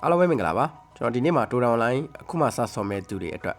အားလုံးပဲမင်္ဂလာပါကျွန်တော်ဒီနေ့မှာ Tora Online အခုမှစဆော်မဲ့သူတွေအတွက်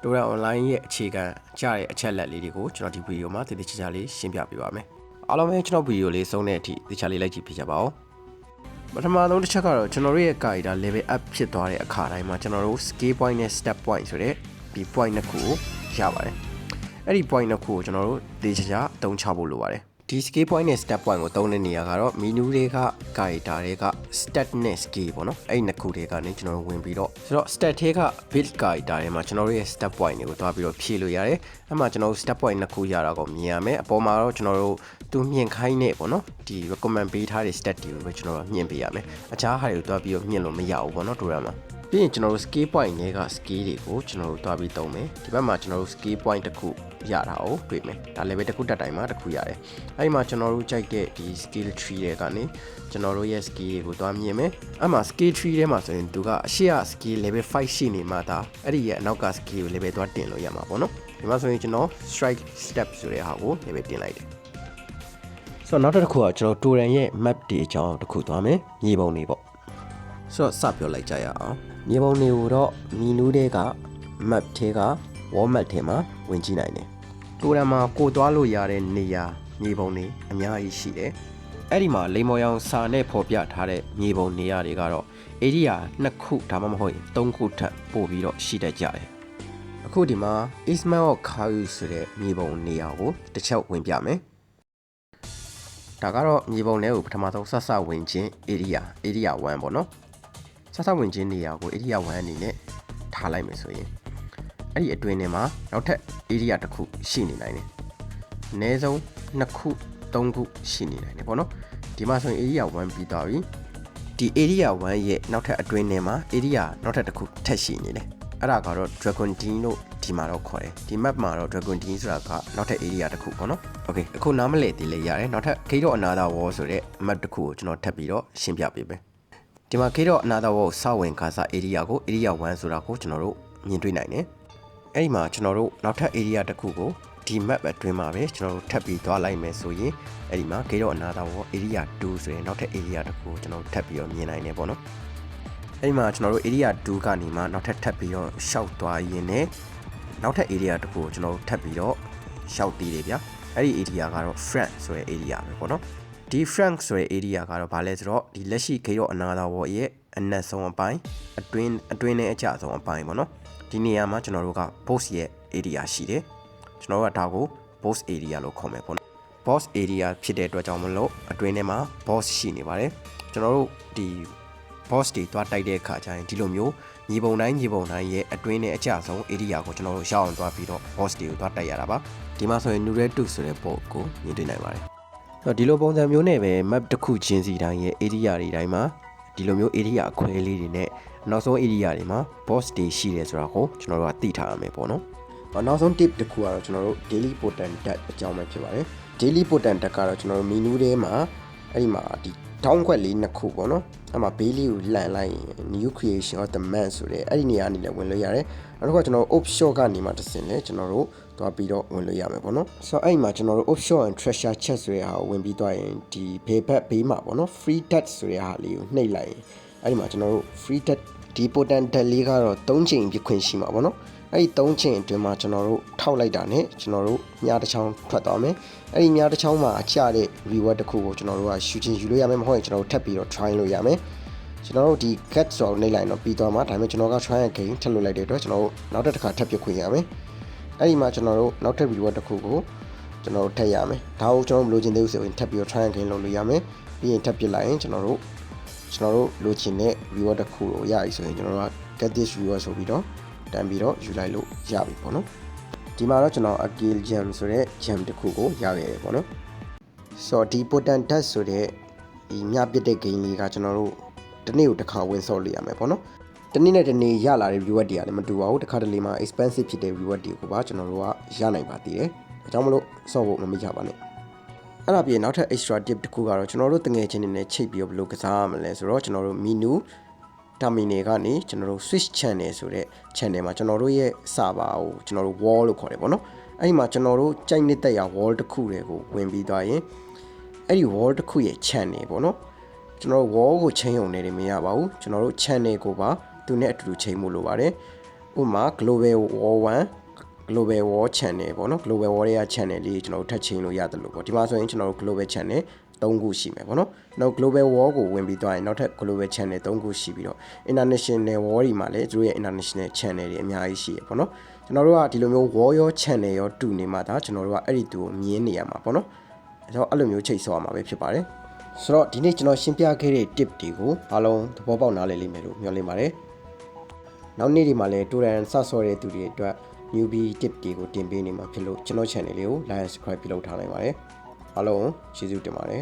Tora Online ရဲ့အခြေခံကြားတဲ့အချက်လက်လေးတွေကိုကျွန်တော်ဒီဗီဒီယိုမှာတည်တည်ချာချာလေးရှင်းပြပေးပါမယ်အားလုံးပဲကျွန်တော်ဗီဒီယိုလေးဆုံးတဲ့အထိတည်ချာလေးလိုက်ကြည့်ပြကြပါဦးပထမဆုံးတစ်ချက်ကတော့ကျွန်တော်တို့ရဲ့ character level up ဖြစ်သွားတဲ့အခါတိုင်းမှာကျွန်တော်တို့ skill point နဲ့ step point ဆိုတဲ့ဒီ point နှစ်ခုကိုရပါတယ်အဲ့ဒီ point နှစ်ခုကိုကျွန်တော်တို့တည်ချာချာအသုံးချဖို့လိုပါတယ်ဒီ skill point နဲ့ step point ကိုသုံးတဲ့နေရာကတော့ menu တွေက character တွေက stat နဲ့ skill ပေါ့နော်အဲ့ဒီနှစ်ခုတွေကနေကျွန်တော်တို့ဝင်ပြီးတော့ဆိုတော့ stat တွေက build character တွေမှာကျွန်တော်တို့ရဲ့ step point တွေကိုတွားပြီးတော့ဖြည့်လို့ရတယ်အဲ့မှာကျွန်တော်တို့ step point နှစ်ခုရတာကိုမြင်ရမယ်အပေါ်မှာတော့ကျွန်တော်တို့သူမြင်ခိုင်းနေပေါ့နော်ဒီ recommend ပေးထားတဲ့ stat တွေကိုပဲကျွန်တော်တို့မြင်ပေးရမယ်အခြားဟာတွေကိုတွားပြီးတော့မြင်လို့မရဘူးပေါ့နော်တို့ရမှာပြီးရင်ကျွန်တော်တို့ skill point တွေက skill တွေကိုကျွန်တော်တို့တွားပြီးသုံးမယ်ဒီဘက်မှာကျွန်တော်တို့ skill point တစ်ခုရတာကိုတွေ့မယ်ဒါ level တစ်ခုတက်တိုင်းမှာတစ်ခုရတယ်အဲ့ဒီမှာကျွန်တော်တို့ကြိုက်တဲ့ဒီ skill tree တွေကနေကျွန်တော်တို့ရဲ့ skill တွေကိုတွားမြင်မယ်အဲ့မှာ skill tree ထဲမှာဆိုရင်သူကအရှိရ skill level 5ရှိနေမှဒါအဲ့ဒီရဲ့အနောက်က skill ကို level တွားတင်လို့ရမှာပေါ့နော်ဒီမှာဆိုရင်ကျွန်တော် strike step ဆိုတဲ့ဟာကို level တင်လိုက်တယ်ဆိုတော့နောက်တစ်ခုကကျွန်တော် Toran ရဲ့ map တွေအကြောင်းတစ်ခုသွားမယ်မြေပုံတွေပေါ့ဆိုတော့စပြောလိုက်ကြရအောင်မြေပုံတွေကိုတော့ menu တွေက map ထဲက wall map ထဲမှာဝင်ကြည့်နိုင်တယ်Toran မှာကိုသွားလို့ရတဲ့နေရာမြေပုံတွေအများကြီးရှိတယ်အဲ့ဒီမှာလိမ်မော်ရောင်စာနဲ့ဖော်ပြထားတဲ့မြေပုံနေရာတွေကတော့ area 2ခုဒါမှမဟုတ်ရင်3ခုထပ်ပို့ပြီးတော့ရှိတတ်ကြတယ်အခုဒီမှာ Ismail Khayu ဆိုတဲ့မြေပုံနေရာကိုတစ်ချက်ဝင်ပြမယ်ဒါကတော့မြေပုံထဲကိုပထမဆုံးဆက်ဝင်ခြင်း area 1ပေါ့နော်ဆက်ဝင်ခြင်းနေရာကို area 1အနေနဲ့ထားလိုက်မယ်ဆိုရင်အဲ့ဒီအတွင်းထဲမှာနောက်ထပ် area တစ်ခုရှိနေနိုင်တယ်အနည်းဆုံး2ခု3ခုရှိနေနိုင်တယ်ပေါ့နော်ဒီမှာဆိုရင် area 1ပြီးသွားပြီဒီ area 1ရဲ့နောက်ထပ်အတွင်းထဲမှာ area နောက်ထပ်တစ်ခုထပ်ရှိနေတယ်အဲ့ဒါကတော့ Dragon Den လို့ဒီမှာတော့ခေါ်တယ်ဒီ map မှာတော့ Dragon Den ဆိုတာကနောက်ထပ် area တစ်ခုပေါ့နော် okay အခုနားမလည်သေးလေရတယ်နောက်ထပ် Gate of Another Wall ဆိုတဲ့ map တစ်ခုကိုကျွန်တော်ထပ်ပြီးတော့ရှင်းပြပေးမယ်ဒီမှာ Gate of Another Wall စဝင်ကားစား area ကို area 1ဆိုတာကိုကျွန်တော်တို့မြင်တွေ့နိုင်တယ်အဲ့ဒီမှာကျွန်တော်တို့နောက်ထပ် area တစ်ခုကိုဒီ map အတွင်းမှာပဲကျွန်တော်တို့ထပ်ပြီးသွားလိုက်မယ်ဆိုရင်အဲ့ဒီမှာ Gate of Another Wall area 2ဆိုရင်နောက်ထပ် area တစ်ခုကိုကျွန်တော်တို့ထပ်ပြီးတော့မြင်နိုင်တယ်ပေါ့နော်အဲ့ဒီမှာကျွန်တော်တို့ area 2ကနေမှနောက်ထပ်ထပ်ပြီးတော့ရှောက်သွားရင်းနဲ့နောက်ထပ် area တစ်ခုကိုကျွန်တော်တို့ထပ်ပြီးတော့ရှောက်တည်တယ်ဗျအဲ့ဒီ area ကတော့ Frank ဆိုတဲ့ area ပဲပေါ့နော်ဒီ Frank ဆိုတဲ့ area ကတော့ဘာလဲဆိုတော့ဒီလက်ရှိ Gate of Another Wall ရဲ့အနက်ဆုံးအပိုင်းအတွင်းနဲ့အကျဆုံးအပိုင်းပေါ့နော်ဒီနေရာမှာကျွန်တော်တို့က boss ရဲ့ area ရှိတယ်ကျွန်တော်တို့ကဒါကို boss area လို့ခေါ်မယ်ပေါ့နော် boss area ဖြစ်တဲ့အတွက်ကြောင့်မလို့အတွင်းထဲမှာ boss ရှိနေပါတယ်ကျွန်တော်တို့ဒီ boss တွေတွားတိုက်တဲ့အခါကျရင်ဒီလိုမျိုးညီပုံတိုင်းရဲ့အတွင်းနဲ့အကျဆုံး area ကိုကျွန်တော်တို့ရောက်အောင်တွားပြီးတော့ boss တွေကိုတွားတိုက်ရတာပါဒီမှာဆိုရင် Nuretu ဆိုတဲ့ boss ကိုမြင်တွေ့နိုင်ပါတယ်ဒီလိုပုံစံမျိုးနဲ့ပဲ map တစ်ခုချင်းစီတိုင်းရဲ့ area တွေတိုင်းမှာဒီလိုမျိုး area အခွဲလေးတွေနဲ့နောက်ဆုံး area တွေမှာ boss တွေရှိတယ်ဆိုတာကိုကျွန်တော်တို့ကသိထားရမယ်ပေါ့နော်နောက်ဆုံး tip တစ်ခုကတော့ကျွန်တော်တို့ daily potent deck အကြောင်းပဲဖြစ်ပါတယ် daily potent deck ကတော့ကျွန်တော်တို့ menu ထဲမှာအဲ့ဒီမှာဒီတောင်းခွက်လေးနှစ်ခုပေါ့နော်အဲ့မှာဘေးလေးကိုလှန်လိုက်ရင် new creation of the man ဆိုတဲ့အဲ့ဒီနေရာနေလည်းဝင်လို့ရတယ်နောက်တစ်ခါကျွန်တော် offshore ကနေမှတစ်ဆင့်လဲကျွန်တော်တို့သွားပြီးတော့ဝင်လို့ရမယ်ပေါ့နော်ဆိုတော့အဲ့မှာကျွန်တော်တို့ offshore and treasure chest ဆိုတဲ့ဟာကိုဝင်ပြီးသွားရင်ဒီဘေးဘက်ဘေးမှာပေါ့နော် free death ဆိုတဲ့ဟာလေးကိုနှိပ်လိုက်ရင်အဲ့ဒီမှာကျွန်တော်တို့ free death ဒီ potent death လေးကတော့3ချိန်ပြခွင့်ရှိမှာပေါ့နော်အဲ့ဒီ3ချိန်အတွင်းမှာကျွန်တော်တို့ထောက်လိုက်တာနဲ့ကျွန်တော်တို့ညတစ်ချောင်းထွက်သွားမယ်အဲ့ဒီညတစ်ချောင်းမှာအကျတဲ့ reward တစ်ခုကိုကျွန်တော်တို့ကရှူချင်းယူလို့ရမယ်မဟုတ်ရင်ကျွန်တော်တို့ထပ်ပြီးတော့ try လို့ရမယ်ကျွန်တော်တို့ဒီ get ဆိုတော့နှိပ်လိုက်တော့ပြီးသွားမှာဒါပေမဲ့ကျွန်တော်က try again ထပ်လုပ်လိုက်တဲ့အတွက်ကျွန်တော်တို့နောက်တစ်ခါထပ်ပြခွင့်ရမယ်အဲ့ဒီမှာကျွန်တော်တို့နောက်ထပ် reward တစ်ခုကိုကျွန်တော်တို့ထပ်ရမယ်ဒါကိုကျွန်တော်တို့လိုချင်သေးဘူးဆိုရင်ထပ်ပြီးတော့ try again လုပ်လို့ရမယ်ပြီးရင်ထပ်ပြလိုက်ရင်ကျွန်တော်တို့လိုချင်တဲ့ reward တစ်ခုကိုရပြီဆိုရင်ကျွန်တော်တို့က get this reward ဆိုပြီးတော့တန်ပြီးတော့ယူလိုက်လို့ရပြီပေါ့နော်ဒီမှာတော့ကျွန်တော် Akil Gem ဆိုတဲ့ gem တစ်ခုကိုရခဲ့တယ်ပေါ့နော်ဆိုတော့ဒီ potent death ဆိုတဲ့ဒီမြပစ်တဲ့ game လေးကကျွန်တော်တို့တစ်နေ့ကိုတစ်ခါဝင်ဆော့လို့ရမယ်ပေါ့နော်တစ်နေ့နဲ့တစ်နေ့ရလာတဲ့ reward တွေကလည်းမတူပါဘူးတစ်ခါတလေမှာ expensive ဖြစ်တဲ့ reward တွေကိုပါကျွန်တော်တို့ကရနိုင်ပါသေးတယ်ဒါကြောင့်မလို့ဆော့ဖို့မမေ့ကြပါနဲ့အဲ့ဒါပြင်နောက်ထပ် extra tip တစ်ခုကတော့ကျွန်တော်တို့တငယ်ချင်းတွေနဲ့ချိတ်ပြီးတော့ဘယ်လိုကစားရမလဲဆိုတော့ကျွန်တော်တို့ menu terminal ကနေကျွန်တော်တို့ switch channel ဆိုတဲ့ channel မှာကျွန်တော်တို့ရဲ့ server ကိုကျွန်တော်တို့ wall လို့ခေါ်တယ်ပေါ့နော်အဲ့ဒီမှာကျွန်တော်တို့ကြိုက်နေတဲ့ wall တစ်ခုတွေကိုဝင်ပြီးသွားရင်အဲ့ဒီ wall တစ်ခုရဲ့ channel ပေါ့နော် ကျွန်တော်တို့ wall ကိုချိန်ုံနေတယ်မရပါဘူးကျွန်တော်တို့ channel ကိုပါသူနဲ့အတူတူချိန်ဖို့လိုပါတယ်ဥပမာ global wall 1 global wall channel ပေါ့နော် global wall ရဲ့ channel လေးကျွန်တော်တို့ထပ်ချိန်လို့ရတယ်လို့ပေါ့ဒီမှာဆိုရင်ကျွန်တော်တို့ global channel 3ခုရှိမယ်ပေါ့နော်နောက် global wall ကိုဝင်ပြီးသွားရင်နောက်ထပ် global channel 3ခုရှိပြီးတော့ international wall တွေမှာလည်းသူတို့ရဲ့ international channel တွေအများကြီးရှိရပေါ့နော်ကျွန်တော်တို့ကဒီလိုမျိုး wall ရော channel ရောတူနေမှာဒါကျွန်တော်တို့ကအဲ့ဒီတူကိုမြင်နေရမှာပေါ့နော်အဲ့လိုမျိုးချိန်ဆော့ရမှာပဲဖြစ်ပါတယ်ဆိုတော့ဒီနေ့ကျွန်တော်ရှင်းပြခဲ့တဲ့ tip တွေကိုအားလုံးသဘောပေါက်နားလည်လိမ့်မယ်လို့မျှော်လင့်ပါတယ်နောက်နေ့ဒီမှာလည်းတူရန်စဆော့တဲ့သူတွေအတွက် newbie tip တွေကိုတင်ပေးနေမှာဖြစ်လို့ကျွန်တော် channel လေးကို like and subscribe ပြုလုပ်ထားနိုင်ပါတယ်အားလုံးကျေးဇူးတင်ပါတယ်